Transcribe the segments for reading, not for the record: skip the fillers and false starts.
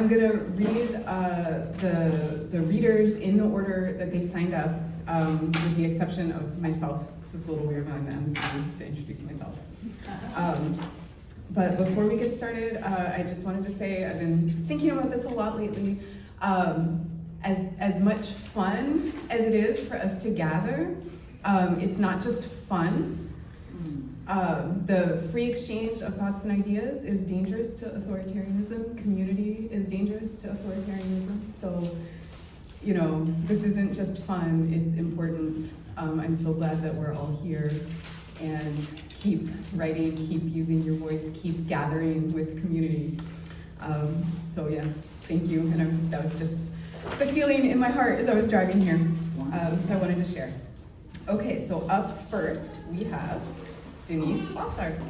I'm gonna read the readers in the order that they signed up, with the exception of myself. It's a little weird when I'm the MC to introduce myself. But before we get started, I just wanted to say I've been thinking about this a lot lately. As much fun as it is for us to gather, it's not just fun. The free exchange of thoughts and ideas is dangerous to authoritarianism. Community is dangerous to authoritarianism. So, you know, this isn't just fun, it's important. I'm so glad that we're all here, and keep writing, keep using your voice, keep gathering with community. So yeah, thank you. And that was just the feeling in my heart as I was driving here. So I wanted to share. Okay, so up first we have Denise Bossarte.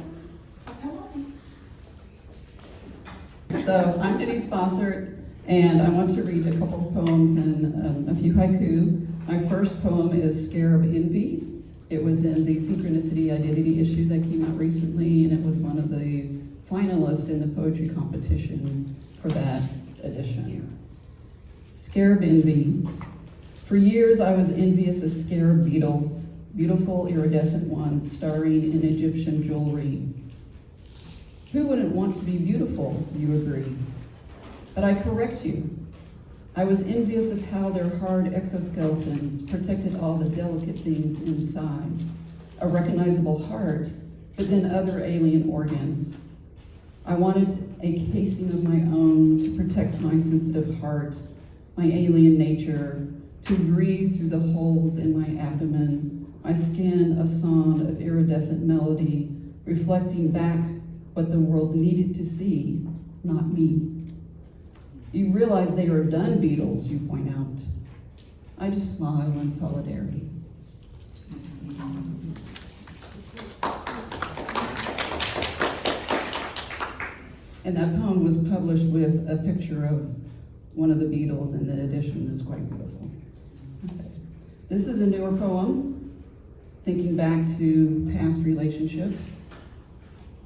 So I'm Denise Bossarte, and I want to read a couple of poems and a few haiku. My first poem is Scarab Envy. It was in the Synchronicity Identity issue that came out recently, and it was one of the finalists in the poetry competition for that edition. Scarab Envy. For years I was envious of scarab beetles, beautiful iridescent ones starring in Egyptian jewelry. Who wouldn't want to be beautiful, you agree? But I correct you. I was envious of how their hard exoskeletons protected all the delicate things inside. A recognizable heart, but then other alien organs. I wanted a casing of my own to protect my sensitive heart, my alien nature, to breathe through the holes in my abdomen, my skin a song of iridescent melody, reflecting back what the world needed to see, not me. You realize they are done beetles, you point out. I just smile in solidarity. And that poem was published with a picture of one of the beetles in the edition. It's quite beautiful. Okay. This is a newer poem, thinking back to past relationships.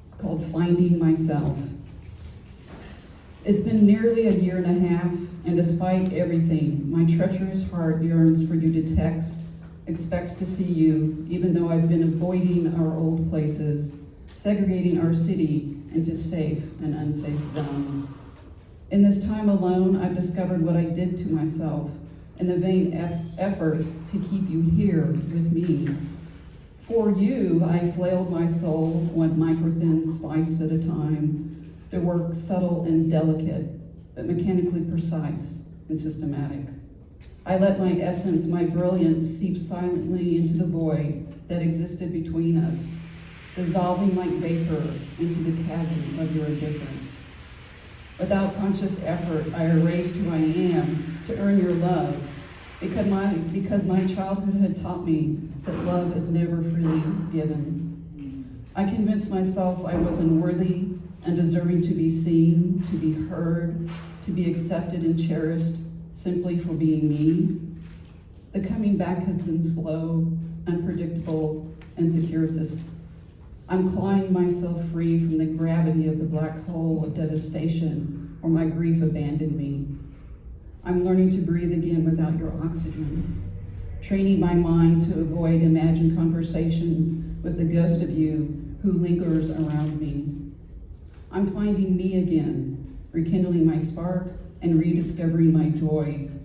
It's called Finding Myself. It's been nearly a year and a half, and despite everything, my treacherous heart yearns for you to text, expects to see you, even though I've been avoiding our old places, segregating our city into safe and unsafe zones. In this time alone, I've discovered what I did to myself in the vain effort to keep you here with me. For you, I flailed my soul one micro-thin slice at a time, the work subtle and delicate, but mechanically precise and systematic. I let my essence, my brilliance, seep silently into the void that existed between us, dissolving like vapor into the chasm of your indifference. Without conscious effort, I erased who I am to earn your love, because my childhood had taught me that love is never freely given. I convinced myself I was unworthy and deserving to be seen, to be heard, to be accepted and cherished simply for being me. The coming back has been slow, unpredictable, and circuitous. I'm clawing myself free from the gravity of the black hole of devastation where my grief abandoned me. I'm learning to breathe again without your oxygen, training my mind to avoid imagined conversations with the ghost of you who lingers around me. I'm finding me again, rekindling my spark and rediscovering my joys,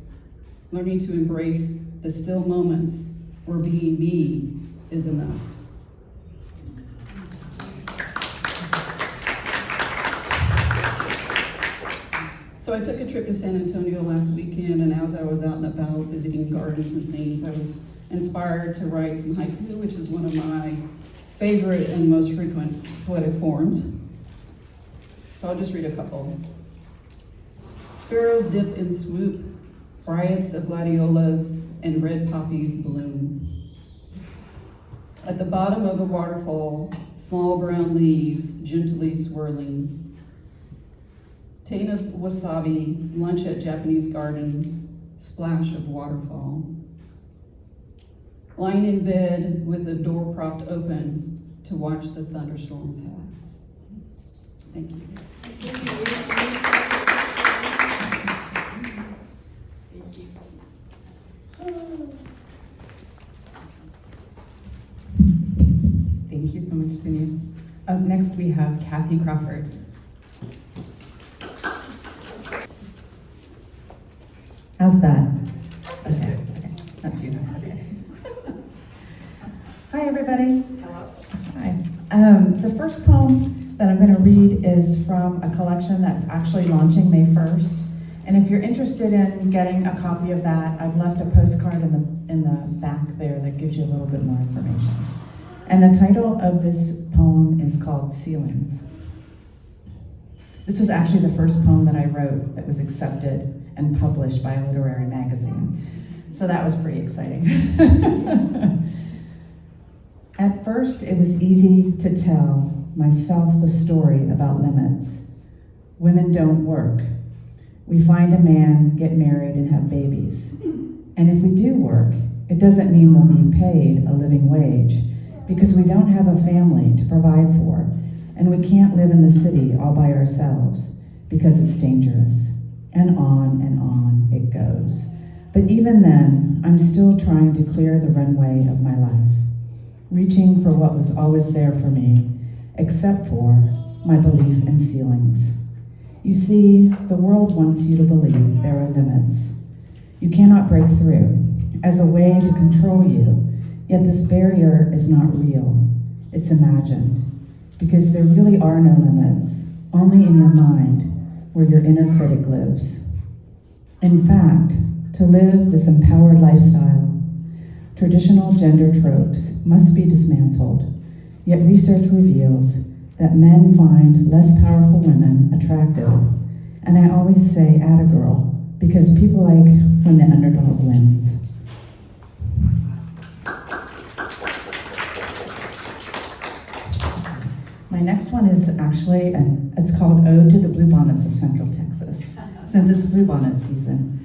learning to embrace the still moments where being me is enough. So I took a trip to San Antonio last weekend, and as I was out and about visiting gardens and things, I was inspired to write some haiku, which is one of my favorite and most frequent poetic forms. So I'll just read a couple. Sparrows dip and swoop, riots of gladiolas and red poppies bloom. At the bottom of a waterfall, small brown leaves gently swirling. Tain of wasabi, lunch at Japanese garden, splash of waterfall. Lying in bed with the door propped open to watch the thunderstorm pass. Thank you. Thank you so much, Denise. Up next, we have Kathi Crawford. How's that? Okay, not too bad. Okay. Hi, everybody. Hello. Hi. The first poem that I'm going to read is from a collection that's actually launching May 1st. And if you're interested in getting a copy of that, I've left a postcard in the back there that gives you a little bit more information. And the title of this poem is called Ceilings. This was actually the first poem that I wrote that was accepted and published by a literary magazine. So that was pretty exciting. At first, it was easy to tell myself the story about limits. Women don't work. We find a man, get married, and have babies. And if we do work, it doesn't mean we'll be paid a living wage, because we don't have a family to provide for, and we can't live in the city all by ourselves, because it's dangerous. And on it goes. But even then, I'm still trying to clear the runway of my life, reaching for what was always there for me, except for my belief in ceilings. You see, the world wants you to believe there are limits. You cannot break through, as a way to control you, yet this barrier is not real. It's imagined, because there really are no limits, only in your mind, where your inner critic lives. In fact, to live this empowered lifestyle, traditional gender tropes must be dismantled, yet research reveals that men find less powerful women attractive. And I always say, atta girl, because people like when the underdog wins. My next one is actually, it's called Ode to the Bluebonnets of Central Texas, since it's bluebonnet season.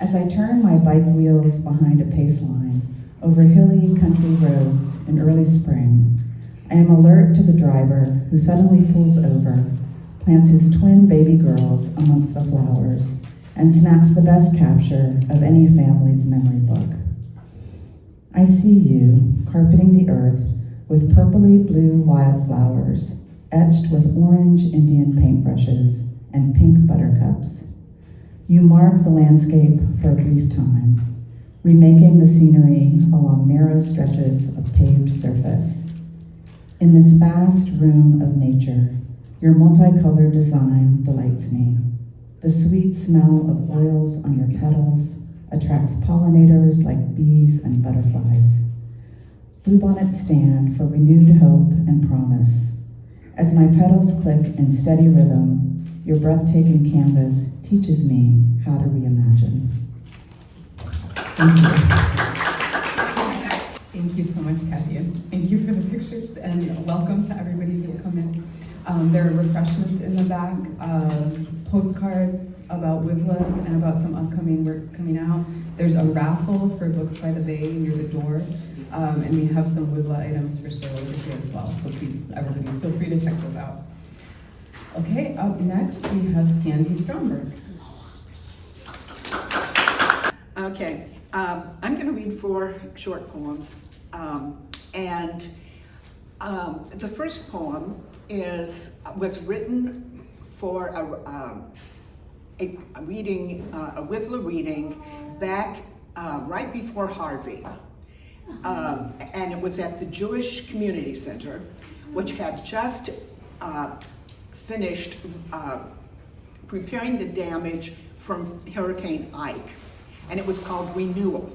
As I turn my bike wheels behind a pace line over hilly country roads in early spring, I am alert to the driver who suddenly pulls over, plants his twin baby girls amongst the flowers, and snaps the best capture of any family's memory book. I see you carpeting the earth with purpley blue wildflowers, etched with orange Indian paintbrushes and pink buttercups. You mark the landscape for a brief time, remaking the scenery along narrow stretches of paved surface. In this vast room of nature, your multicolored design delights me. The sweet smell of oils on your petals attracts pollinators like bees and butterflies. Bluebonnets stand for renewed hope and promise. As my petals click in steady rhythm, your breathtaking canvas teaches me how to reimagine. Thank you. Thank you so much, Kathi, and thank you for the pictures, and welcome to everybody who's come in. There are refreshments in the back, postcards about WiVLA and about some upcoming works coming out. There's a raffle for Books by the Bay near the door, and we have some WiVLA items for sale over here as well, so please, everybody, feel free to check those out. Okay, up next we have Sandi Stromberg. Okay, I'm going to read 4 short poems, and the first poem was written for a reading, a WiVLA reading back right before Harvey, and it was at the Jewish Community Center, which had just finished repairing the damage from Hurricane Ike, and it was called Renewal.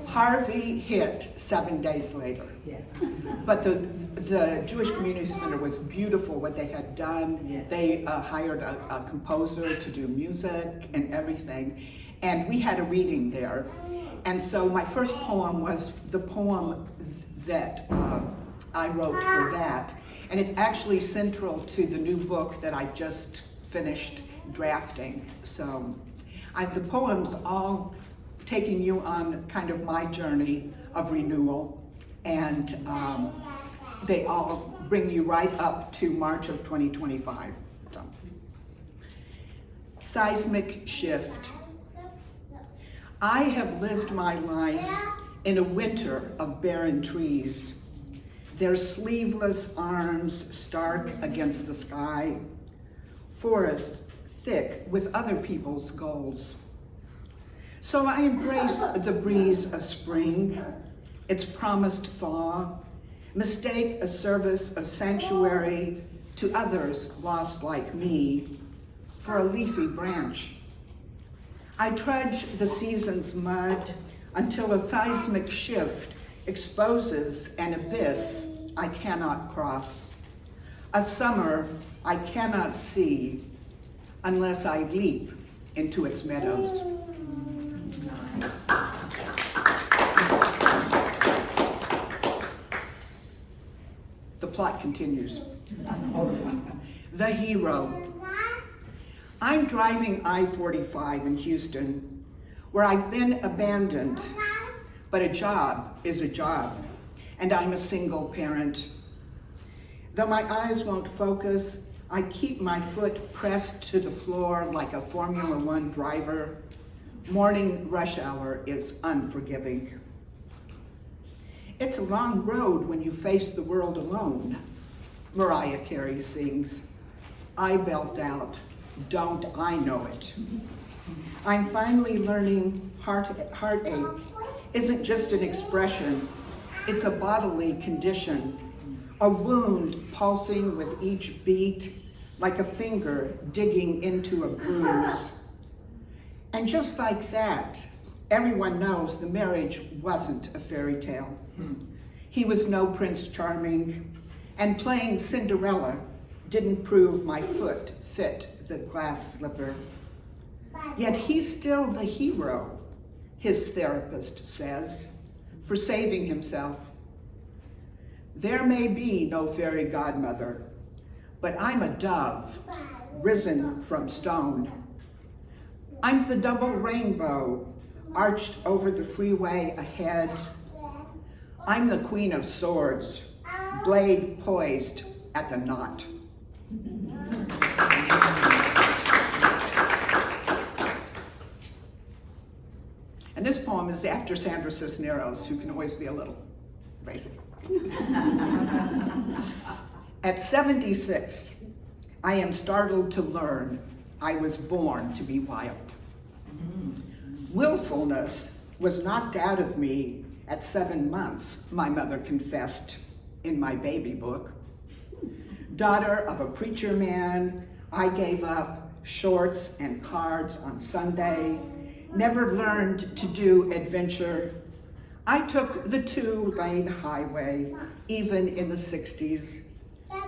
Harvey hit 7 days later. Yes. But the Jewish Community Center was beautiful what they had done. Yes. They hired a composer to do music and everything, and we had a reading there. And so my first poem was the poem that I wrote for that, and it's actually central to the new book that I've just finished drafting. So the poems all taking you on kind of my journey of renewal, and they all bring you right up to March of 2025. So. Seismic shift. I have lived my life in a winter of barren trees, their sleeveless arms stark against the sky, forests thick with other people's goals. So I embrace the breeze of spring, its promised thaw, mistake a service of sanctuary to others lost like me for a leafy branch. I trudge the season's mud until a seismic shift exposes an abyss I cannot cross, a summer I cannot see unless I leap into its meadows. The plot continues. The hero. I'm driving I-45 in Houston, where I've been abandoned, but a job is a job, and I'm a single parent. Though my eyes won't focus, I keep my foot pressed to the floor like a Formula One driver. Morning rush hour is unforgiving. It's a long road when you face the world alone, Mariah Carey sings. I belt out, don't I know it? I'm finally learning heartache isn't just an expression, it's a bodily condition, a wound pulsing with each beat, like a finger digging into a bruise. And just like that, everyone knows the marriage wasn't a fairy tale. He was no Prince Charming, and playing Cinderella didn't prove my foot fit the glass slipper. Yet he's still the hero, his therapist says, for saving himself. There may be no fairy godmother, but I'm a dove, risen from stone. I'm the double rainbow, arched over the freeway ahead. I'm the queen of swords, blade poised at the knot. And this poem is after Sandra Cisneros, who can always be a little racy. At 76, I am startled to learn I was born to be wild. Willfulness was knocked out of me at 7 months, my mother confessed in my baby book. Daughter of a preacher man, I gave up shorts and cards on Sunday, never learned to do adventure. I took the 2-lane highway, even in the 60s,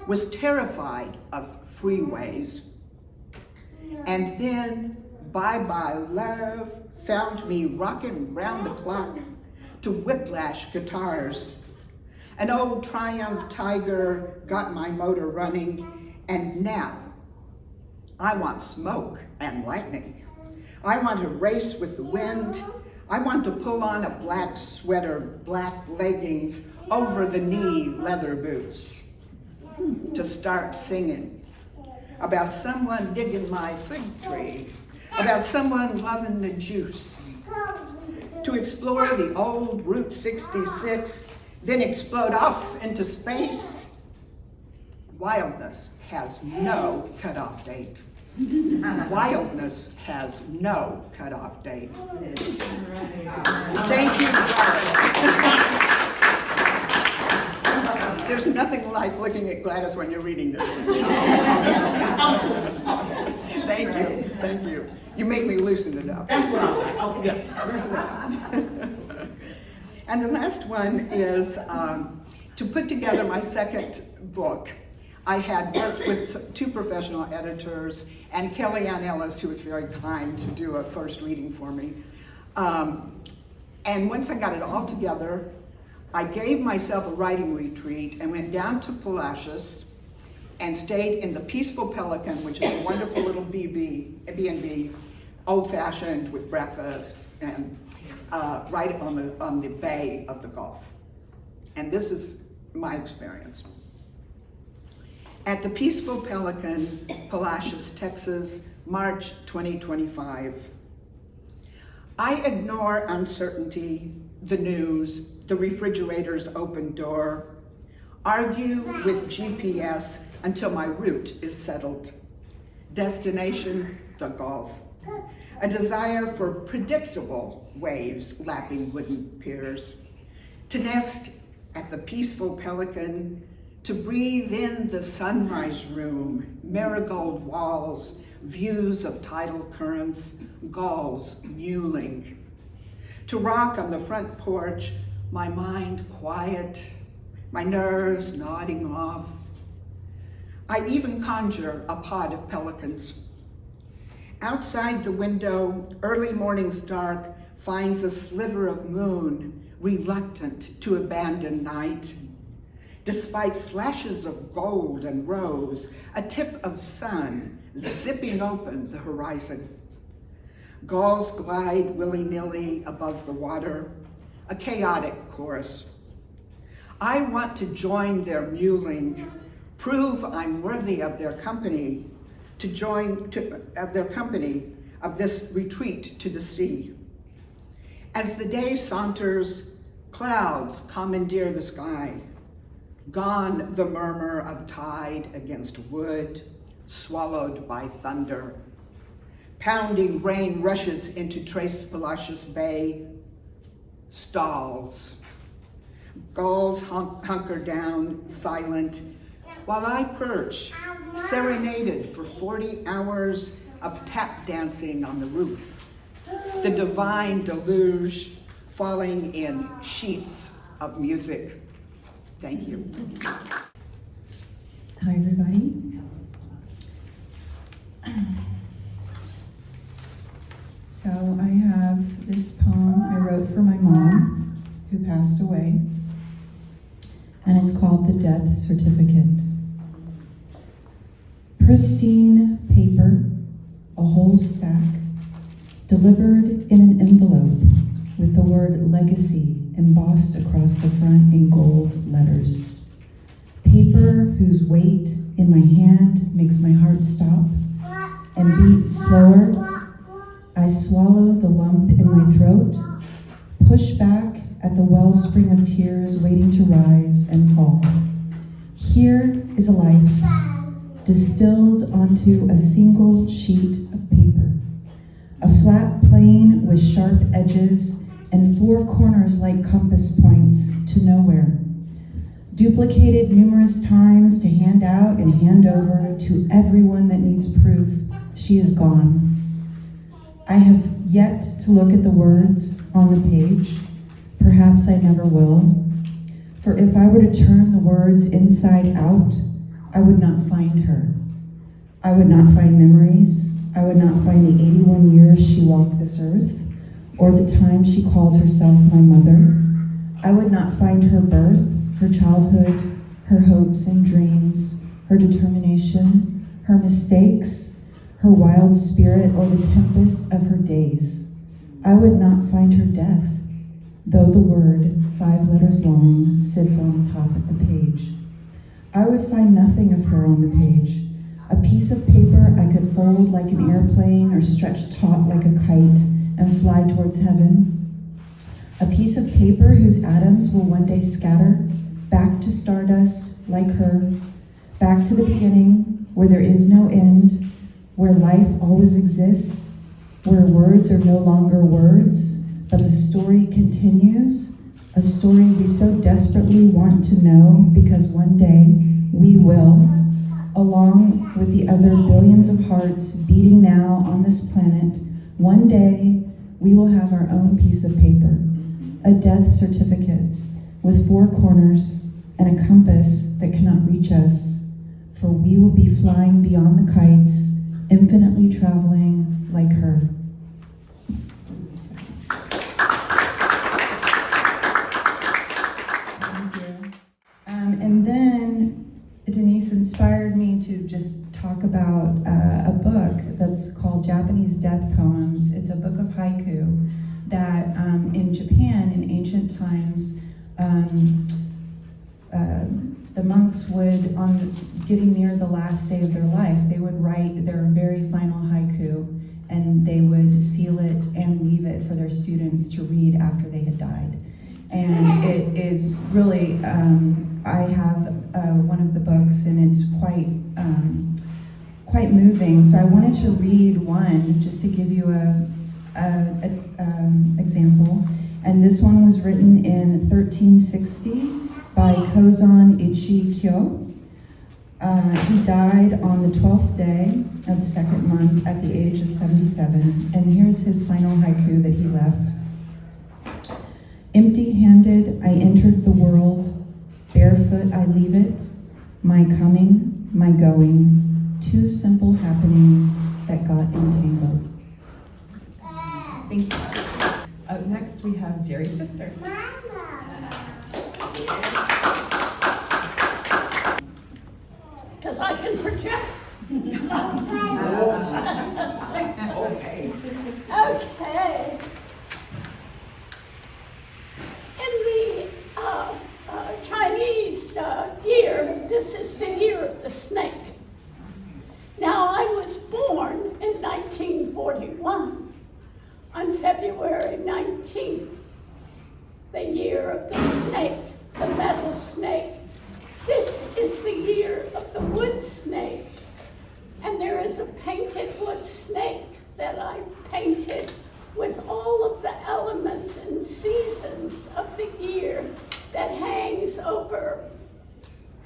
was terrified of freeways. And then Bye-Bye Love found me rocking round the clock to whiplash guitars. An old Triumph Tiger got my motor running, and now I want smoke and lightning. I want to race with the wind. I want to pull on a black sweater, black leggings, over the knee leather boots, to start singing about someone digging my fig tree, about someone loving the juice, to explore the old Route 66, then explode off into space. Wildness has no cutoff date. Wildness has no cutoff date. Thank you, Gladys. There's nothing like looking at Gladys when you're reading this. Thank you, thank you. You make me loosen it up. That's what I'm like. Okay. Yeah, loosen it up. And the last one is to put together my second book. I had worked with 2 professional editors and Ann Ellis, who was very kind to do a first reading for me. And once I got it all together, I gave myself a writing retreat and went down to Palacios and stayed in the Peaceful Pelican, which is a wonderful little B&B, old-fashioned with breakfast, and right on the bay of the Gulf. And this is my experience. At the Peaceful Pelican, Palacios, Texas, March 2025. I ignore uncertainty, the news, the refrigerator's open door, argue with GPS until my route is settled. Destination, the Gulf. A desire for predictable waves lapping wooden piers. To nest at the peaceful Pelican, to breathe in the sunrise room, marigold walls, views of tidal currents, gulls mewling. To rock on the front porch, my mind quiet, my nerves nodding off. I even conjure a pod of pelicans. Outside the window, early morning's dark finds a sliver of moon, reluctant to abandon night. Despite slashes of gold and rose, a tip of sun zipping open the horizon. Gulls glide willy-nilly above the water, a chaotic chorus. I want to join their mewling, prove I'm worthy of their company, of this retreat to the sea. As the day saunters, clouds commandeer the sky. Gone the murmur of tide against wood, swallowed by thunder. Pounding rain rushes into Tres Palacios Bay, stalls. Gulls hunker down, silent, while I perch, serenaded for 40 hours of tap dancing on the roof. The divine deluge falling in sheets of music. Thank you. Hi, everybody. So I have this poem I wrote for my mom, who passed away, and it's called The Death Certificate. Pristine paper, a whole stack, delivered in an envelope with the word legacy embossed across the front in gold letters. Paper whose weight in my hand makes my heart stop and beat slower. I swallow the lump in my throat, push back at the wellspring of tears waiting to rise and fall. Here is a life distilled onto a single sheet of paper, a flat plane with sharp edges and four corners like compass points to nowhere, duplicated numerous times to hand out and hand over to everyone that needs proof she is gone. I have yet to look at the words on the page. Perhaps I never will. For if I were to turn the words inside out, I would not find her. I would not find memories. I would not find the 81 years she walked this earth, or the time she called herself my mother. I would not find her birth, her childhood, her hopes and dreams, her determination, her mistakes, her wild spirit, or the tempest of her days. I would not find her death, though the word, 5 letters long, sits on top of the page. I would find nothing of her on the page. A piece of paper I could fold like an airplane or stretch taut like a kite and fly towards heaven. A piece of paper whose atoms will one day scatter back to stardust like her, back to the beginning where there is no end, where life always exists, where words are no longer words, but the story continues, a story we so desperately want to know because one day we will, along with the other billions of hearts beating now on this planet. One day we will have our own piece of paper, a death certificate with 4 corners and a compass that cannot reach us, for we will be flying beyond the kites, infinitely traveling like her. Thank you. And then Denise inspired me to just talk about a book that's called Japanese Death Poems. It's a book of haiku that in Japan in ancient times, the monks would, on getting near the last day of their life, they would write their very final haiku. they would seal it and leave it for their students to read after they had died. And it is really, I have one of the books, and it's quite moving. So I wanted to read one just to give you a example. And this one was written in 1360 by Kozan Ichi-kyo. He died on the 12th day of the second month at the age of 77. And here's his final haiku that he left. Empty-handed, I entered the world. Barefoot, I leave it. My coming, my going. Two simple happenings that got entangled. Thank you. Up next, we have Jere Pfister. Because I can project. Okay. Okay. In the Chinese year, this is the year of the snake. Now, I was born in 1941 on February 19th, the year of the snake, the metal snake. This is the year of the wood snake, and there is a painted wood snake that I painted with all of the elements and seasons of the year that hangs over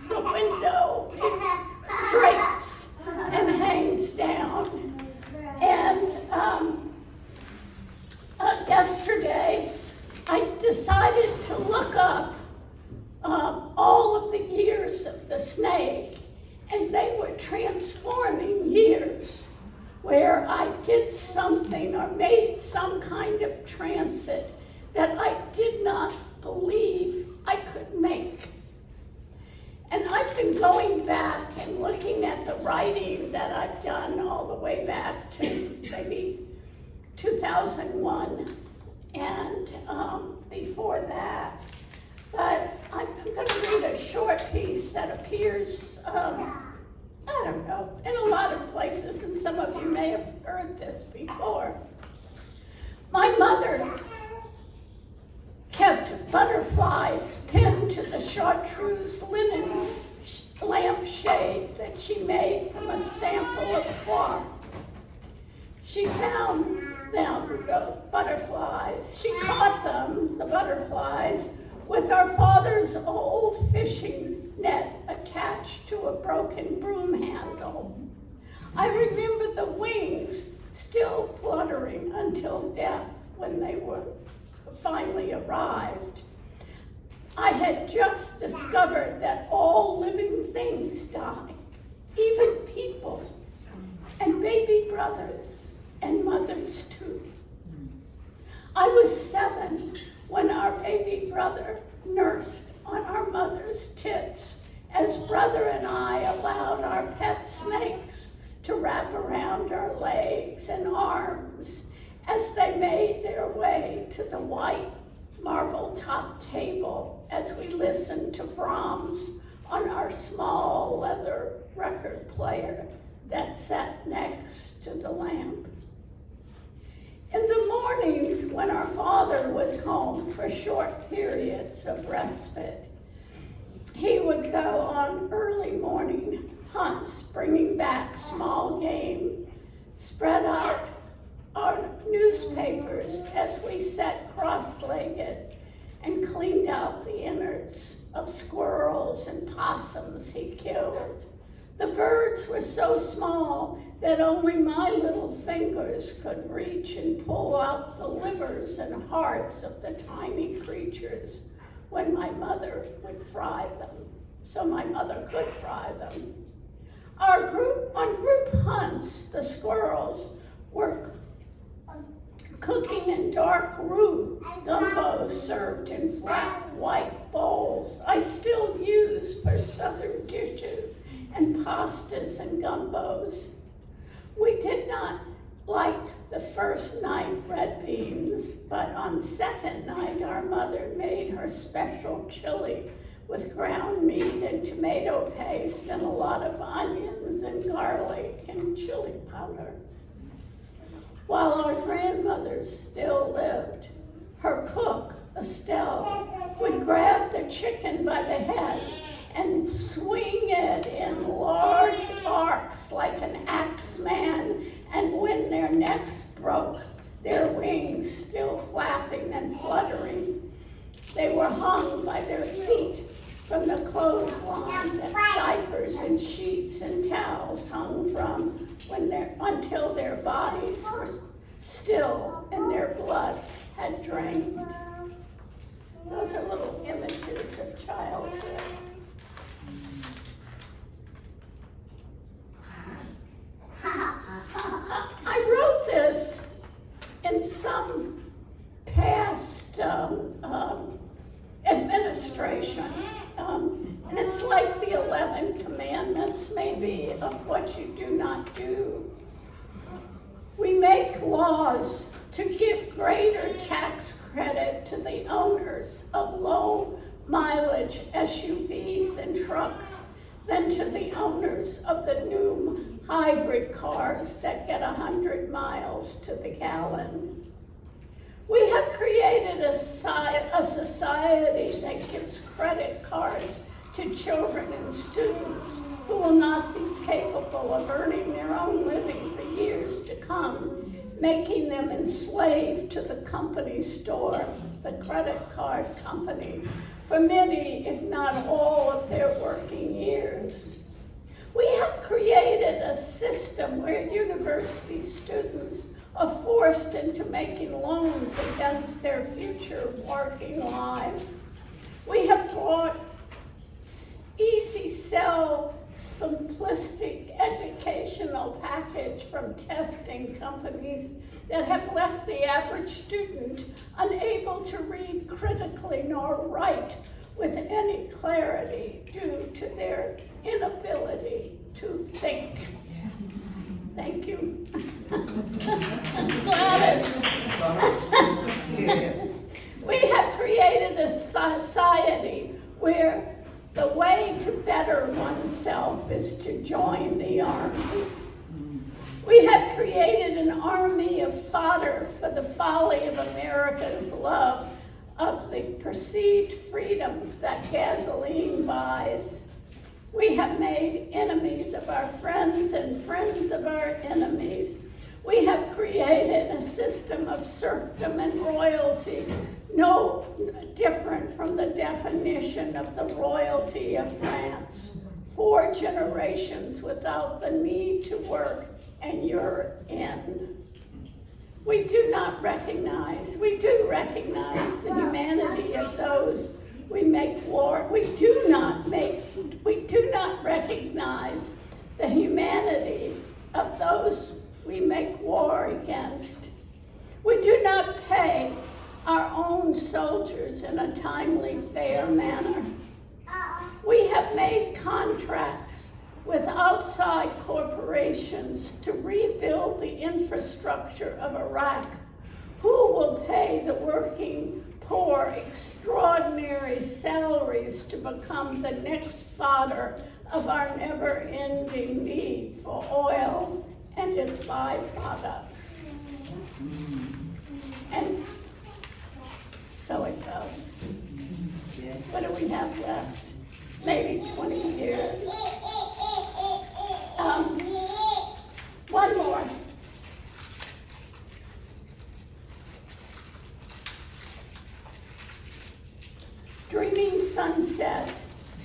the window. It drapes and hangs down. And yesterday, I decided to look up all of the years of the snake, and they were transforming years where I did something or made some kind of transit that I did not believe I could make. And I've been going back and looking at the writing that I've done all the way back to maybe 2001 and before that. But I'm going to read a short piece that appears, I don't know, in a lot of places, and some of you may have heard this before. My mother kept butterflies pinned to the chartreuse linen lampshade that she made from a sample of cloth. She found them, the butterflies. She caught them, the butterflies, with our father's old fishing net attached to a broken broom handle. I remember the wings still fluttering until death when they were finally arrived. I had just discovered that all living things die, even people, and baby brothers and mothers too. I was 7 when our baby brother nursed on our mother's tits, as brother and I allowed our pet snakes to wrap around our legs and arms as they made their way to the white marble-top table as we listened to Brahms on our small leather record player that sat next to the lamp. In the mornings when our father was home for short periods of respite, he would go on early morning hunts, bringing back small game, spread out our newspapers as we sat cross-legged and cleaned out the innards of squirrels and possums he killed. The birds were so small that only my little fingers could reach and pull out the livers and hearts of the tiny creatures when my mother would fry them, so my mother could fry them. On group hunts, the squirrels were cooking in dark roux, gumbo served in flat white bowls I still use for southern dishes and pastas and gumbos. We did not like the first night red beans, but on second night our mother made her special chili with ground meat and tomato paste and a lot of onions and garlic and chili powder. while our grandmothers still lived. Her cook, Estelle, would grab the chicken by the head and swing it in large arcs like an axeman, and when their necks broke, their wings still flapping and fluttering, they were hung by their feet from the clothesline that diapers and sheets and towels hung from until their bodies were still and their blood had drained. Those are little images of childhood. I wrote this in some past administration, and it's like the 11 commandments, maybe, of what you do not do. We make laws to give greater tax credit to the owners of low mileage SUVs and trucks than to the owners of the new hybrid cars that get 100 miles to the gallon. We have created a society that gives credit cards to children and students who will not be capable of earning their own living for years to come, making them enslaved to the company store, the credit card company, for many, if not all, of their working years. We have created a system where university students are forced into making loans against their future working lives. We have brought easy sell, simplistic educational package from testing companies that have left the average student unable to read critically nor write with any clarity due to their inability to think. Yes. Thank you. Gladys. Yes. We have created a society where the way to better oneself is to join the army. We have created an army of fodder for the folly of America's love of the perceived freedom that gasoline buys. We have made enemies of our friends and friends of our enemies. We have created a system of serfdom and royalty, no different from the definition of the royalty of France. 4 generations without the need to work, and you're in. We do recognize the humanity of those we make war. We do not recognize the humanity of those we make war against. We do not pay our own soldiers in a timely, fair manner. We have made contracts with outside corporations to rebuild the infrastructure of Iraq. Who will pay the working poor extraordinary salaries to become the next fodder of our never-ending need for oil and its byproducts? And so it goes. What do we have left? Maybe 20 years. One more. Dreaming Sunset.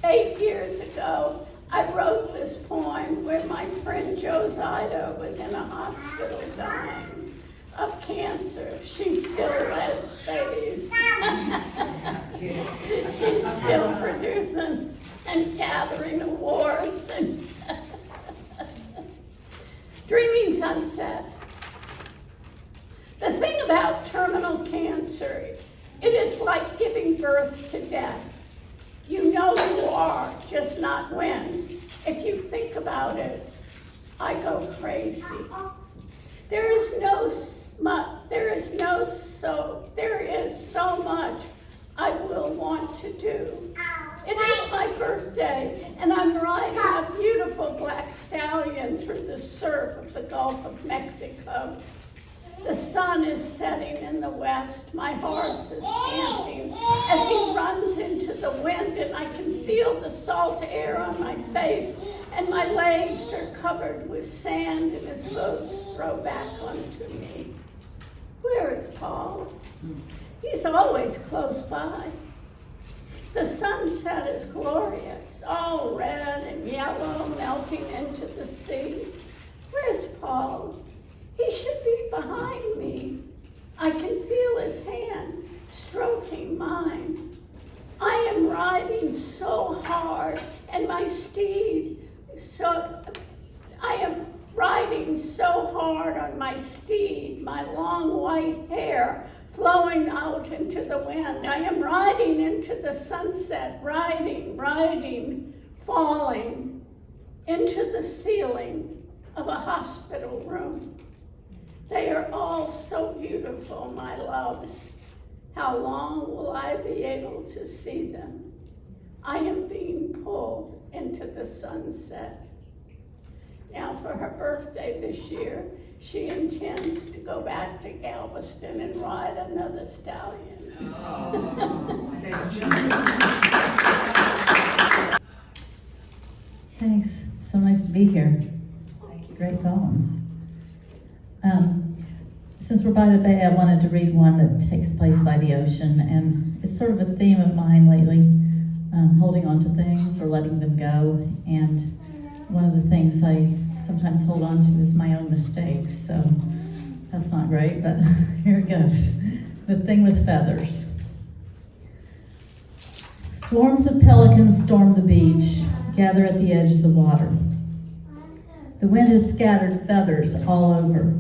8 years ago, I wrote this poem where my friend Josiah was in a hospital dying of cancer. She still lives, babies. She's still producing and gathering awards. And Dreaming Sunset. The thing about terminal cancer, it is like giving birth to death. You know you are, just not when. If you think about it, I go crazy. There is so much I will want to do. It is my birthday, and I'm riding a beautiful black stallion through the surf of the Gulf of Mexico. sun is setting in the west. My horse is panting as he runs into the wind, and I can feel the salt air on my face, and my legs are covered with sand, and his hooves throw back onto me. Where is Paul? He's always close by. The sunset is glorious, all red and yellow, melting into the sea. Where's Paul? He should be behind me. I can feel his hand stroking mine. I am riding so hard, and my steed, I am riding so hard on my steed, my long white hair flowing out into the wind. I am riding into the sunset, riding, falling into the ceiling of a hospital room. They are all so beautiful, my loves. How long will I be able to see them? I am being pulled into the sunset. Now, for her birthday this year, she intends to go back to Galveston and ride another stallion. Thanks. So nice to be here. Great poems. Since we're by the bay, I wanted to read one that takes place by the ocean, and it's sort of a theme of mine lately, holding on to things or letting them go. And one of the things I sometimes hold on to is my own mistakes, so that's not great, but here it goes. The Thing with Feathers. Swarms of pelicans storm the beach, gather at the edge of the water. The wind has scattered feathers all over.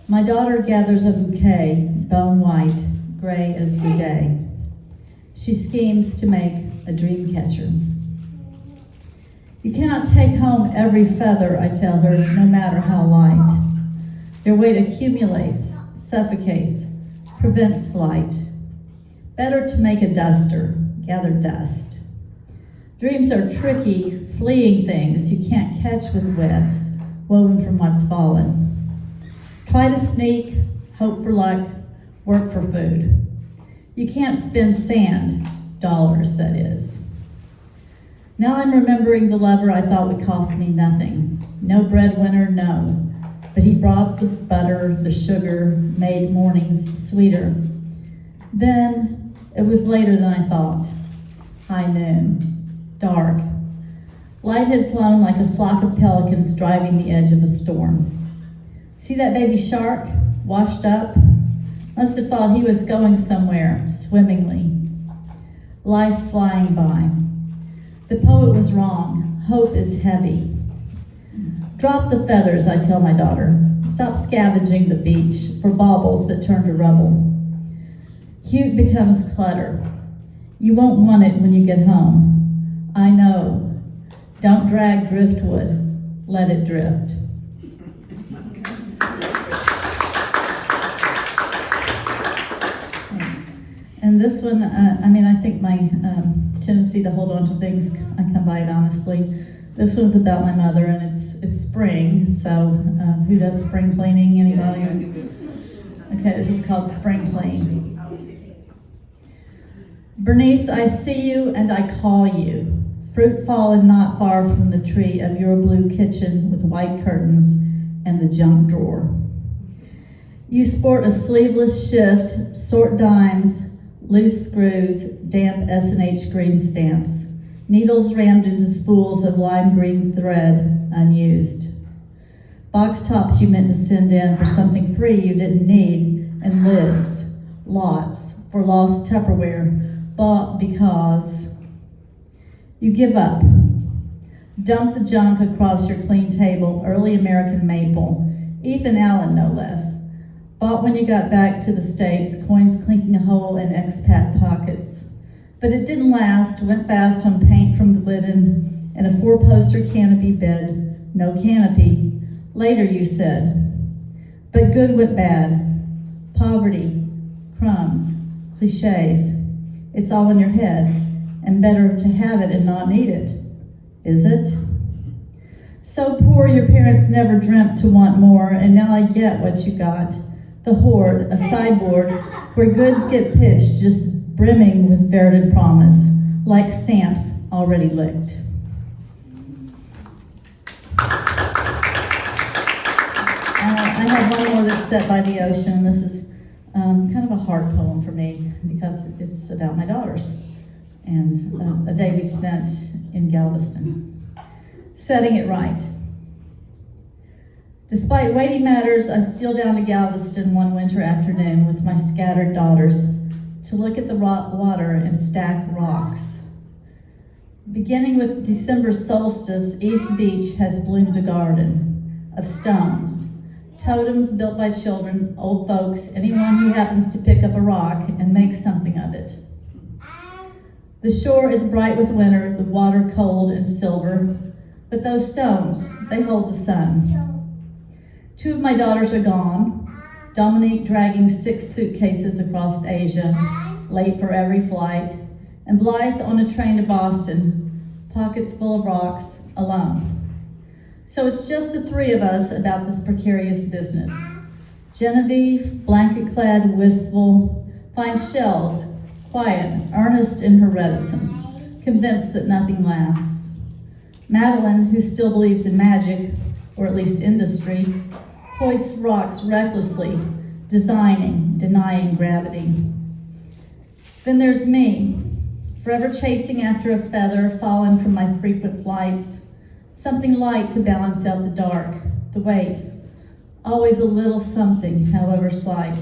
My daughter gathers a bouquet, bone white, gray as the day. She schemes to make a dream catcher. You cannot take home every feather, I tell her, no matter how light. Their weight accumulates, suffocates, prevents flight. Better to make a duster, gather dust. Dreams are tricky, fleeing things you can't catch with webs, woven from what's fallen. Try to sneak, hope for luck, work for food. You can't spend sand, dollars that is. Now I'm remembering the lover I thought would cost me nothing. No breadwinner, no. But he brought the butter, the sugar, made mornings sweeter. Then it was later than I thought. High noon, dark. Light had flown like a flock of pelicans driving the edge of a storm. See that baby shark, washed up? Must have thought he was going somewhere, swimmingly. Life flying by. The poet was wrong. Hope is heavy. Drop the feathers, I tell my daughter. Stop scavenging the beach for baubles that turn to rubble. Cute becomes clutter. You won't want it when you get home. I know. Don't drag driftwood. Let it drift. And this one, I think my tendency to hold on to things, I come by it honestly. This one's about my mother, and it's spring, so who does spring cleaning? Anybody? Okay, this is called Spring Clean. Bernice, I see you and I call you. Fruit fallen not far from the tree of your blue kitchen with white curtains and the junk drawer. You sport a sleeveless shift, sort dimes, loose screws, damp S&H green stamps, needles rammed into spools of lime green thread, unused. Box tops you meant to send in for something free you didn't need, and lids, lots, for lost Tupperware, bought because you give up. Dump the junk across your clean table, early American maple, Ethan Allen no less. Bought when you got back to the States, coins clinking a hole in expat pockets. But it didn't last, went fast on paint from Glidden and a 4-poster canopy bed, no canopy. Later, you said. But good went bad. Poverty, crumbs, cliches. It's all in your head, and better to have it and not need it. Is it? So poor your parents never dreamt to want more, and now I get what you got. The Hoard, a sideboard where goods get pitched, just brimming with verted promise, like stamps already licked. I have one more that's set by the ocean. This is kind of a hard poem for me because it's about my daughters and a day we spent in Galveston. Setting it right. Despite weighty matters, I steal down to Galveston one winter afternoon with my scattered daughters to look at the water and stack rocks. Beginning with December solstice, East Beach has bloomed a garden of stones, totems built by children, old folks, anyone who happens to pick up a rock and make something of it. The shore is bright with winter, the water cold and silver, but those stones, they hold the sun. 2 of my daughters are gone, Dominique dragging 6 suitcases across Asia, late for every flight, and Blythe on a train to Boston, pockets full of rocks, alone. So it's just the 3 of us about this precarious business. Genevieve, blanket-clad, wistful, finds shells, quiet, earnest in her reticence, convinced that nothing lasts. Madeline, who still believes in magic, or at least industry, hoists rocks recklessly, designing, denying gravity. Then there's me, forever chasing after a feather fallen from my frequent flights, something light to balance out the dark, the weight, always a little something, however slight.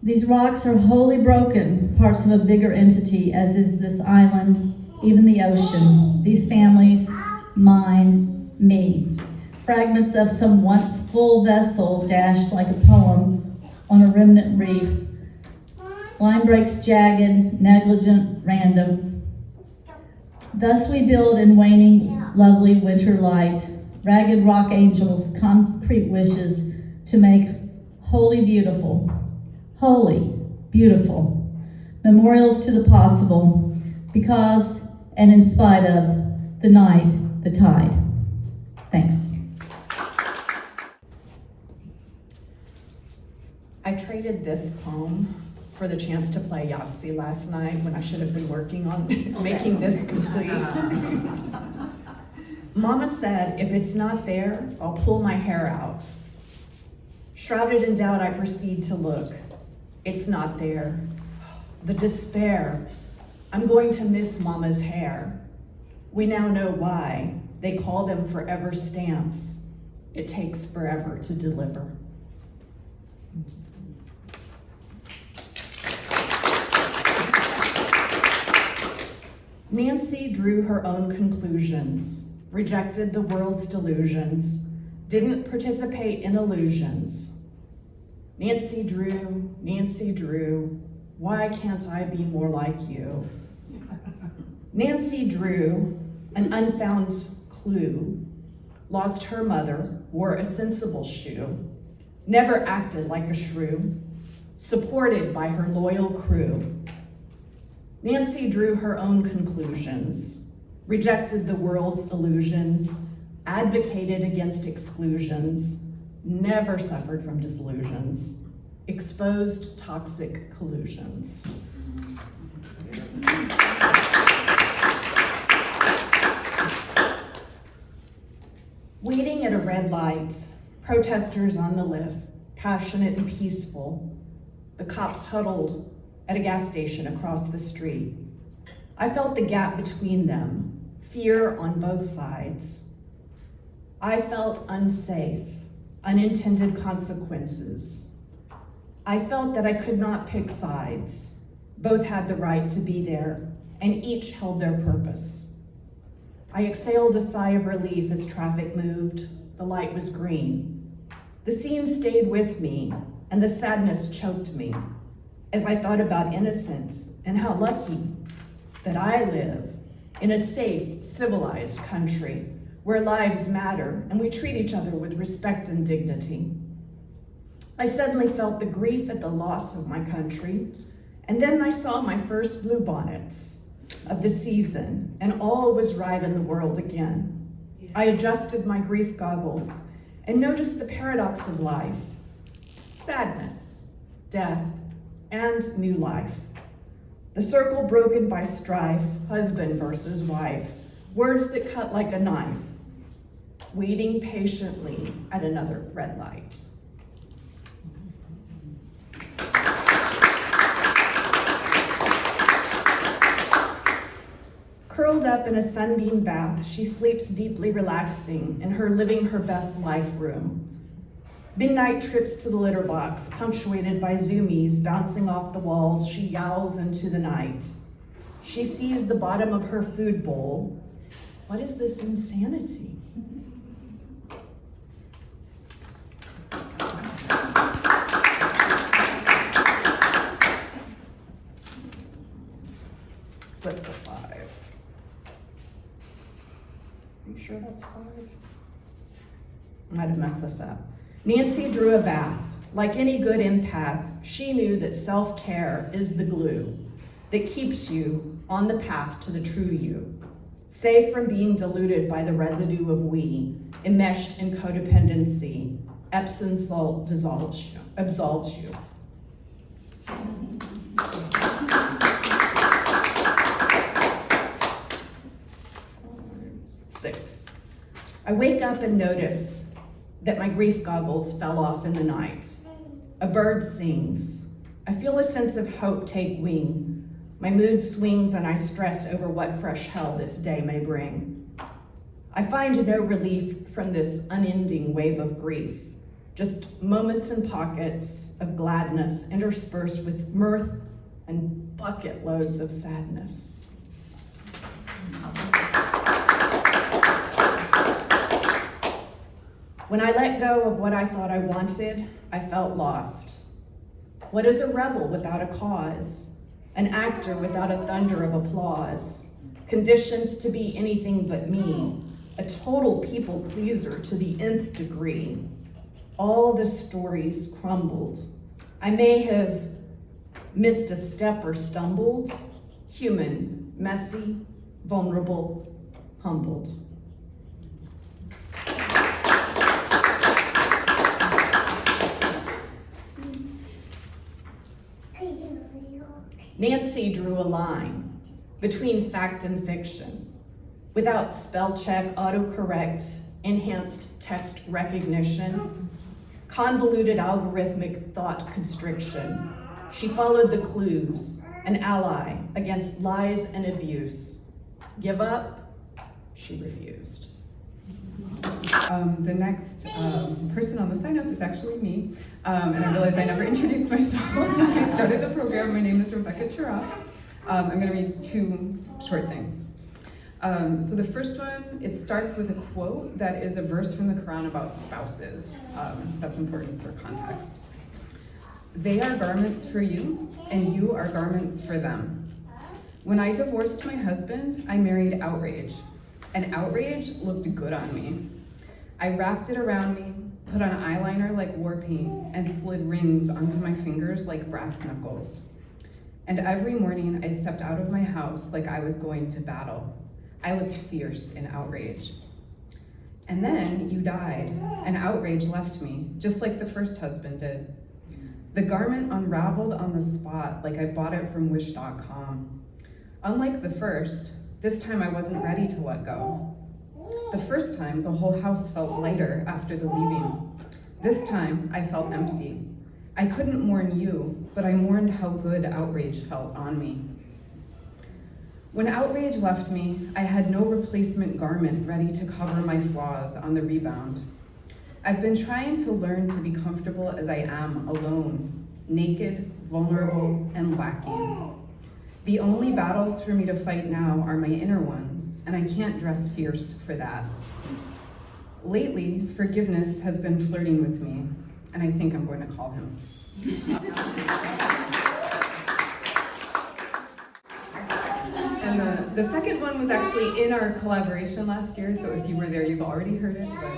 These rocks are wholly broken, parts of a bigger entity, as is this island, even the ocean, these families, mine, me. Fragments of some once full vessel dashed like a poem on a remnant reef. Line breaks jagged, negligent, random. Thus we build in waning, lovely winter light, ragged rock angels, concrete wishes to make holy, beautiful, memorials to the possible, because and in spite of the night, the tide. Thanks. I traded this poem for the chance to play Yahtzee last night when I should have been working on making this complete. Mama said, if it's not there, I'll pull my hair out. Shrouded in doubt, I proceed to look. It's not there. The despair. I'm going to miss Mama's hair. We now know why. They call them forever stamps. It takes forever to deliver. Nancy drew her own conclusions, rejected the world's delusions, didn't participate in illusions. Nancy drew, why can't I be more like you? Nancy drew an unfound clue, lost her mother, wore a sensible shoe, never acted like a shrew, supported by her loyal crew. Nancy drew her own conclusions, rejected the world's illusions, advocated against exclusions, never suffered from disillusions, exposed toxic collusions. Waiting at a red light, protesters on the lift, passionate and peaceful, the cops huddled at a gas station across the street. I felt the gap between them, fear on both sides. I felt unsafe, unintended consequences. I felt that I could not pick sides. Both had the right to be there, and each held their purpose. I exhaled a sigh of relief as traffic moved. The light was green. The scene stayed with me, and the sadness choked me as I thought about innocence and how lucky that I live in a safe, civilized country where lives matter and we treat each other with respect and dignity. I suddenly felt the grief at the loss of my country, and then I saw my first bluebonnets of the season, and all was right in the world again. I adjusted my grief goggles and noticed the paradox of life. sadness, death, and new life. The circle broken by strife, husband versus wife, words that cut like a knife, waiting patiently at another red light. Curled up in a sunbeam bath, she sleeps deeply relaxing in her living her best life room. Midnight trips to the litter box, punctuated by zoomies bouncing off the walls, she yowls into the night. She sees the bottom of her food bowl. What is this insanity? Flip the 5. Are you sure that's 5? I might have messed this up. Nancy drew a bath. Like any good empath, she knew that self-care is the glue that keeps you on the path to the true you, safe from being diluted by the residue of we, enmeshed in codependency. Epsom salt absolves you. Six. I wake up and notice that my grief goggles fell off in the night. A bird sings. I feel a sense of hope take wing. My mood swings and I stress over what fresh hell this day may bring. I find no relief from this unending wave of grief, just moments and pockets of gladness interspersed with mirth and bucket loads of sadness. When I let go of what I thought I wanted, I felt lost. What is a rebel without a cause? An actor without a thunder of applause? Conditioned to be anything but me, a total people pleaser to the nth degree. All the stories crumbled. I may have missed a step or stumbled. Human, messy, vulnerable, humbled. Nancy drew a line between fact and fiction. Without spell check, autocorrect, enhanced text recognition, convoluted algorithmic thought constriction, she followed the clues, an ally against lies and abuse. Give up? She refused. The next person on the sign-up is actually me, and I realized I never introduced myself when I started the program. My name is Chirak. I'm going to read 2 short things. So the first one, it starts with a quote that is a verse from the Quran about spouses. That's important for context. They are garments for you, and you are garments for them. When I divorced my husband, I married outrage, and outrage looked good on me. I wrapped it around me, put on eyeliner like war paint, and slid rings onto my fingers like brass knuckles. And every morning I stepped out of my house like I was going to battle. I looked fierce in outrage. And then you died, and outrage left me, just like the first husband did. The garment unraveled on the spot like I bought it from wish.com. Unlike the first, this time I wasn't ready to let go. The first time, the whole house felt lighter after the leaving. This time, I felt empty. I couldn't mourn you, but I mourned how good outrage felt on me. When outrage left me, I had no replacement garment ready to cover my flaws on the rebound. I've been trying to learn to be comfortable as I am, alone, naked, vulnerable, and lacking. The only battles for me to fight now are my inner ones, and I can't dress fierce for that. Lately, forgiveness has been flirting with me, and I think I'm going to call him. And the second one was actually in our collaboration last year, so if you were there, you've already heard it, but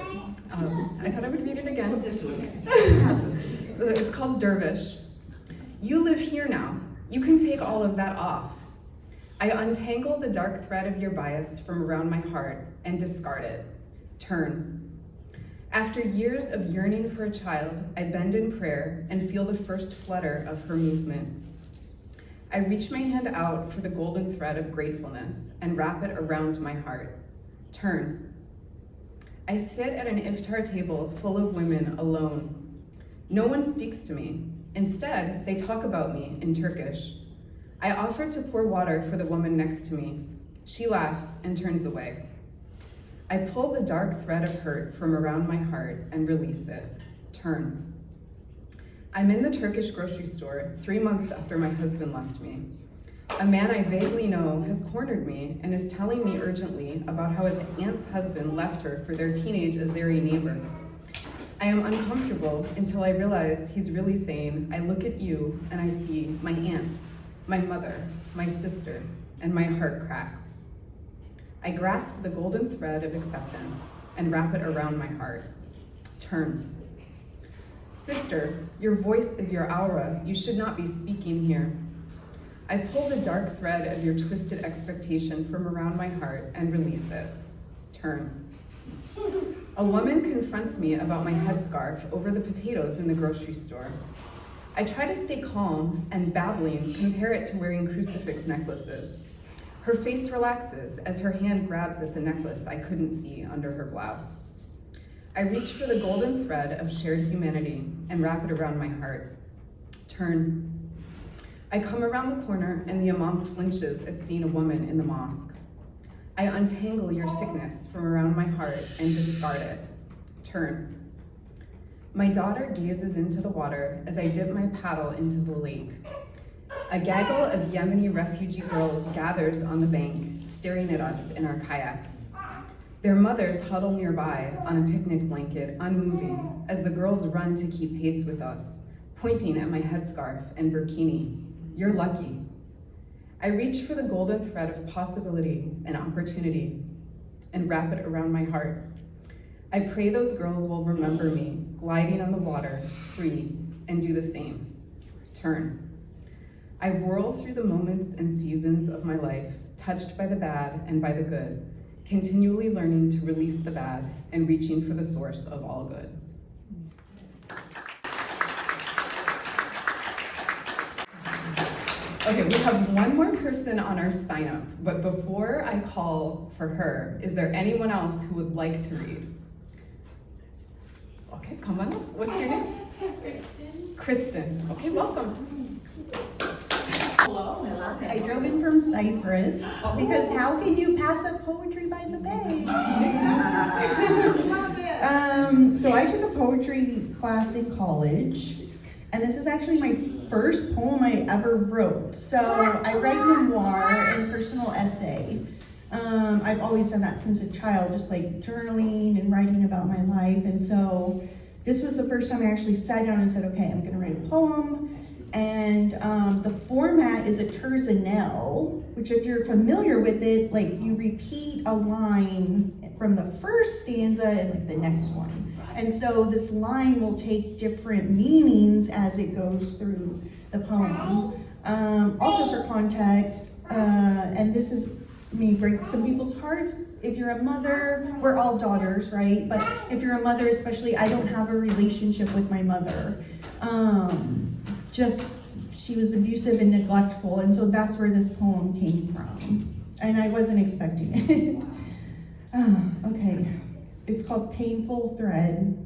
I thought I would read it again. So it's called Dervish. You live here now. You can take all of that off. I untangle the dark thread of your bias from around my heart and discard it. Turn. After years of yearning for a child, I bend in prayer and feel the first flutter of her movement. I reach my hand out for the golden thread of gratefulness and wrap it around my heart. Turn. I sit at an iftar table full of women alone. No one speaks to me. Instead, they talk about me in Turkish. I offer to pour water for the woman next to me. She laughs and turns away. I pull the dark thread of hurt from around my heart and release it. Turn. I'm in the Turkish grocery store 3 months after my husband left me. A man I vaguely know has cornered me and is telling me urgently about how his aunt's husband left her for their teenage Azeri neighbor. I am uncomfortable until I realize he's really saying, I look at you and I see my aunt, my mother, my sister, and my heart cracks. I grasp the golden thread of acceptance and wrap it around my heart. Turn. Sister, your voice is your aura. You should not be speaking here. I pull the dark thread of your twisted expectation from around my heart and release it. Turn. A woman confronts me about my headscarf over the potatoes in the grocery store. I try to stay calm and, babbling, compare it to wearing crucifix necklaces. Her face relaxes as her hand grabs at the necklace I couldn't see under her blouse. I reach for the golden thread of shared humanity and wrap it around my heart. Turn. I come around the corner and the imam flinches at seeing a woman in the mosque. I untangle your sickness from around my heart and discard it. Turn. My daughter gazes into the water as I dip my paddle into the lake. A gaggle of Yemeni refugee girls gathers on the bank, staring at us in our kayaks. Their mothers huddle nearby on a picnic blanket, unmoving, as the girls run to keep pace with us, pointing at my headscarf and burkini. You're lucky. I reach for the golden thread of possibility and opportunity and wrap it around my heart. I pray those girls will remember me, gliding on the water, free, and do the same. Turn. I whirl through the moments and seasons of my life, touched by the bad and by the good, continually learning to release the bad and reaching for the source of all good. Okay, we have one more person on our sign up, but before I call for her, is there anyone else who would like to read? Okay, come on up. What's your name? Kristin. Okay, welcome. Hello. I drove in from Cyprus because how can you pass up poetry by the bay? So I took a poetry class in college, and this is actually my first poem I ever wrote. So I write memoir and personal essay. I've always done that since a child, just like journaling and writing about my life. And so this was the first time I actually sat down and said, okay, I'm gonna write a poem. And the format is a terzanel, which if you're familiar with it, like you repeat a line from the first stanza and like the next one. And so this line will take different meanings as it goes through the poem. Also for context, and this is may break some people's hearts. If you're a mother, we're all daughters, right? But if you're a mother, especially, I don't have a relationship with my mother. She was abusive and neglectful, and so that's where this poem came from. And I wasn't expecting it. Okay, it's called Painful Thread.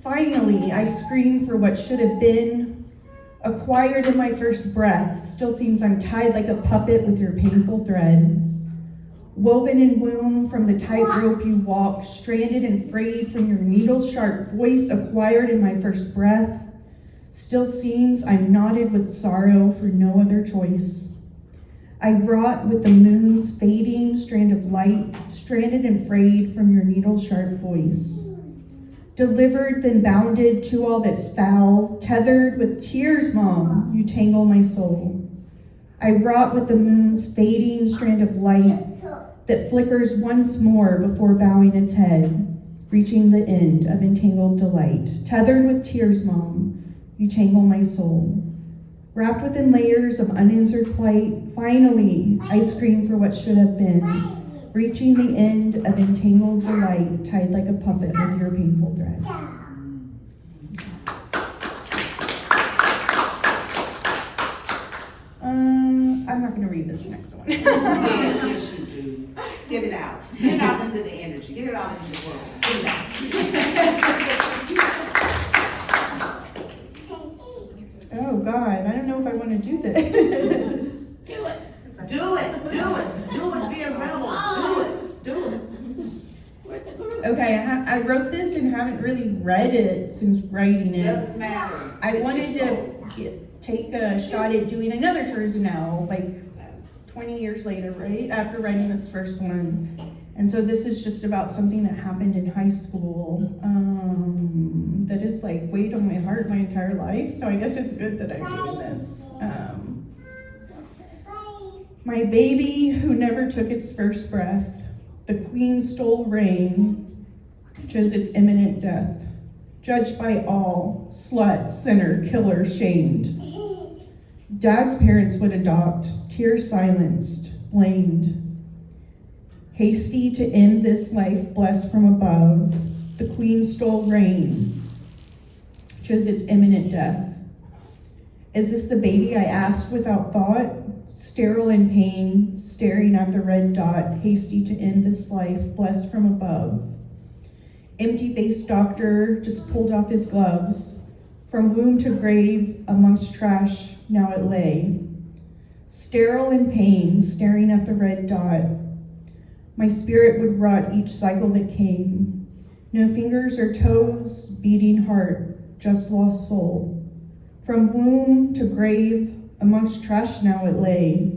Finally, I scream for what should have been, acquired in my first breath. Still seems I'm tied like a puppet with your painful thread. Woven in womb from the tightrope you walk, stranded and frayed from your needle-sharp voice, acquired in my first breath. Still seems I'm knotted with sorrow for no other choice. I wrought with the moon's fading strand of light, stranded and frayed from your needle-sharp voice. Delivered, then bounded to all that's foul, tethered with tears, Mom, you tangle my soul. I wrought with the moon's fading strand of light that flickers once more before bowing its head, reaching the end of entangled delight. Tethered with tears, Mom, you tangle my soul. Wrapped within layers of unanswered plight, finally, I scream for what should have been. reaching the end of entangled delight, tied like a puppet with your painful thread. I'm not gonna read this next one. Yes, yes, you do. Get it out. Get it out into the energy. Get it out into the world. Get it out. Oh God, I don't know if I want to do this. Do it. Do it. Do it. Do it. Be a rebel. Do it. Do it. We're the group. Okay, I wrote this and haven't really read it since writing it. Doesn't matter. I It's wanted your soul. to take a shot at doing another Terza now, like 20 years later, right? After writing this first one. And so this is just about something that happened in high school that is like weighed on my heart my entire life. So I guess it's good that I'm doing this. My baby who never took its first breath, the queen stole reign, chose its imminent death. Judged by all, slut, sinner, killer, shamed. Dad's parents would adopt, tears silenced, blamed. Hasty to end this life blessed from above, the queen stole reign, chose its imminent death. Is this the baby I asked without thought? Sterile in pain, staring at the red dot, hasty to end this life blessed from above. Empty-faced doctor just pulled off his gloves. From womb to grave, amongst trash, now it lay. Sterile in pain, staring at the red dot. My spirit would rot each cycle that came. No fingers or toes, beating heart, just lost soul. From womb to grave, amongst trash now it lay.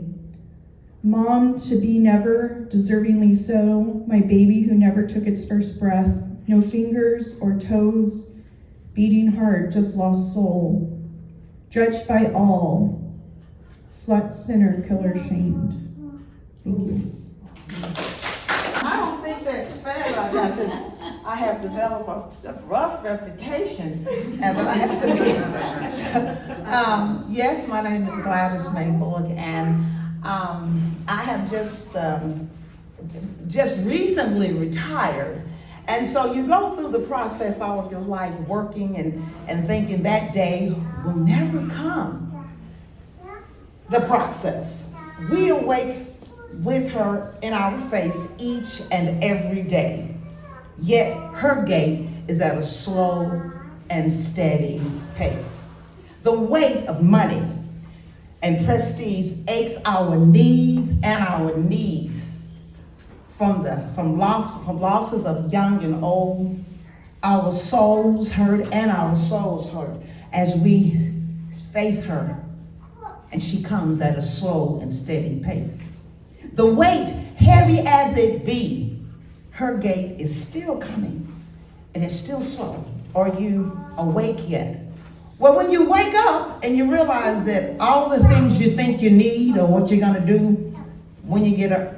Mom to be never, deservingly so, my baby who never took its first breath. No fingers or toes, beating heart, just lost soul. Judged by all, slut, sinner, killer, shamed. Thank you. I don't think that's fair about this. I have developed a rough reputation, but I have to be. Yes, my name is Gladys Mae Bullock, and I have just recently retired. And so you go through the process all of your life working and thinking that day will never come. The process. We awake with her in our face each and every day. Yet her gait is at a slow and steady pace. The weight of money and prestige aches our knees and our needs. From losses of young and old, our souls hurt and our souls hurt as we face her, and she comes at a slow and steady pace. The weight, heavy as it be, her gait is still coming, and it's still slow. Are you awake yet? Well, when you wake up and you realize that all the things you think you need or what you're gonna do when you're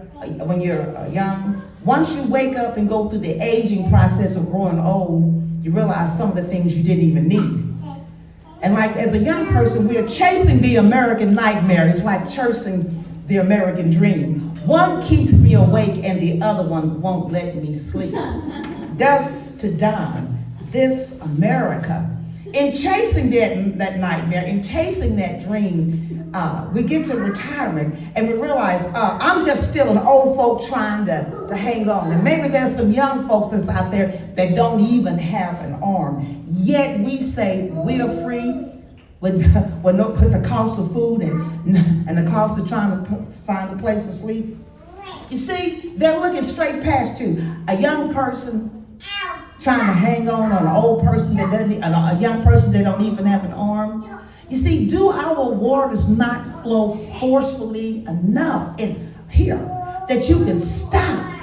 young, once you wake up and go through the aging process of growing old, you realize some of the things you didn't even need. And like as a young person, we are chasing the American nightmare. It's like chasing the American dream. One keeps me awake and the other one won't let me sleep. Dusk to dawn, this America. In chasing that nightmare, in chasing that dream, we get to retirement and we realize I'm just still an old folk trying to hang on. And maybe there's some young folks that's out there that don't even have an arm. Yet we say we are free with the cost of food and the cost of trying to find a place to sleep. You see, they're looking straight past you. A young person trying to hang on an old person that doesn't, a young person that don't even have an arm. You see, do our waters not flow forcefully enough in here that you can stop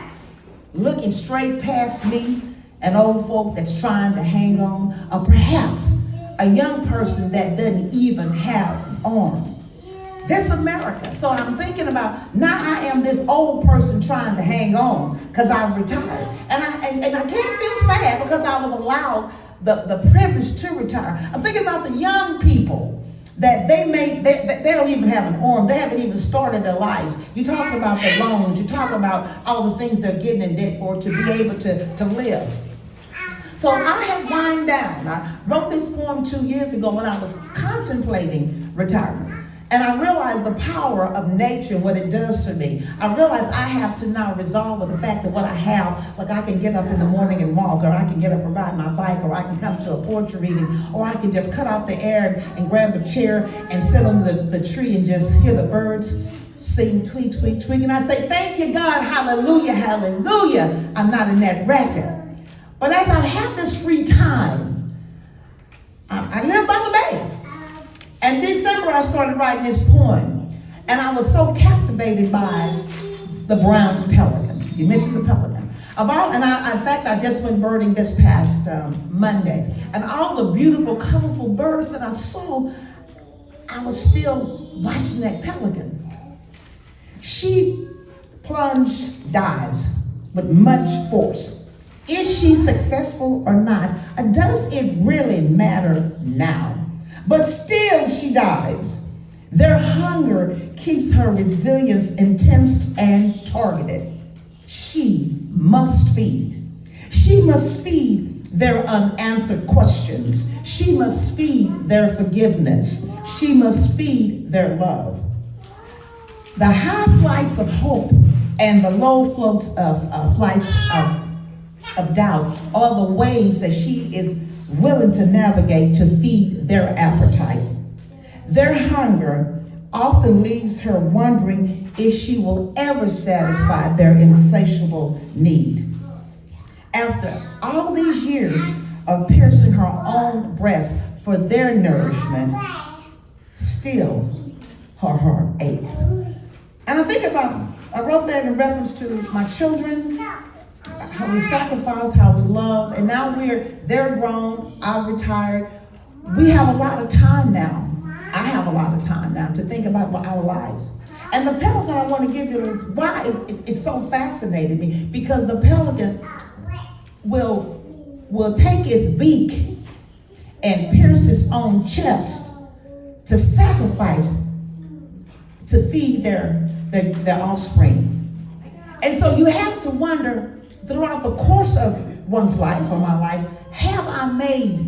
looking straight past me, an old folk that's trying to hang on, or perhaps a young person that doesn't even have an arm? This America. So I'm thinking about, now I am this old person trying to hang on because I've retired. And I can't feel sad because I was allowed the privilege to retire. I'm thinking about the young people that they don't even have an arm. They haven't even started their lives. You talk about the loans. You talk about all the things they're getting in debt for to be able to live. So I have wind down. I wrote this poem 2 years ago when I was contemplating retirement. And I realized the power of nature, what it does for me. I realized I have to now resolve with the fact that what I have, like I can get up in the morning and walk, or I can get up and ride my bike, or I can come to a poetry reading, or I can just cut off the air and grab a chair and sit on the tree and just hear the birds sing, tweet, tweet, tweet. And I say, thank you, God, hallelujah, hallelujah. I'm not in that racket. But as I have this free time, I live by the bay. In December, I started writing this poem, and I was so captivated by the brown pelican. You mentioned the pelican. In fact, I just went birding this past Monday, and all the beautiful, colorful birds that I saw, I was still watching that pelican. She dives with much force. Is she successful or not? Does it really matter now? But still she dives. Their hunger keeps her resilience intense and targeted. She must feed. She must feed their unanswered questions. She must feed their forgiveness. She must feed their love. The high flights of hope and the low flights of doubt are the waves that she is willing to navigate to feed their appetite. Their hunger often leaves her wondering if she will ever satisfy their insatiable need. After all these years of piercing her own breast for their nourishment, still her heart aches. And I wrote that in reference to my children, how we sacrifice, how we love, and now they're grown, I've retired. We have a lot of time now. I have a lot of time now to think about our lives. And the pelican I want to give you is why it's so fascinating me, because the pelican will take its beak and pierce its own chest to sacrifice to feed their offspring. And so you have to wonder, throughout the course of one's life or my life, have I made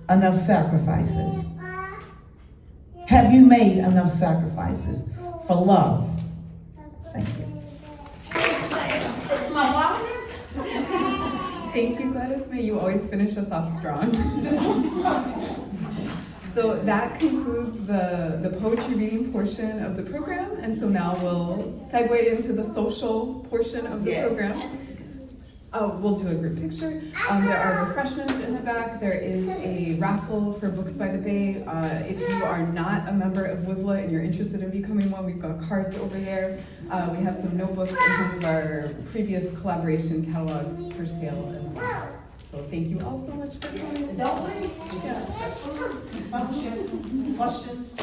enough sacrifices? Have you made enough sacrifices for love? Thank you. My flowers? Thank you, Gladys Mae. You always finish us off strong. So that concludes the poetry reading portion of the program, and so now we'll segue into the social portion of the program. We'll do a group picture. There are refreshments in the back. There is a raffle for Books by the Bay. If you are not a member of WiVLA and you're interested in becoming one, we've got cards over there. We have some notebooks and some of our previous collaboration catalogs for sale as well. So thank you all so much for coming. Don't wait. Yeah. Questions?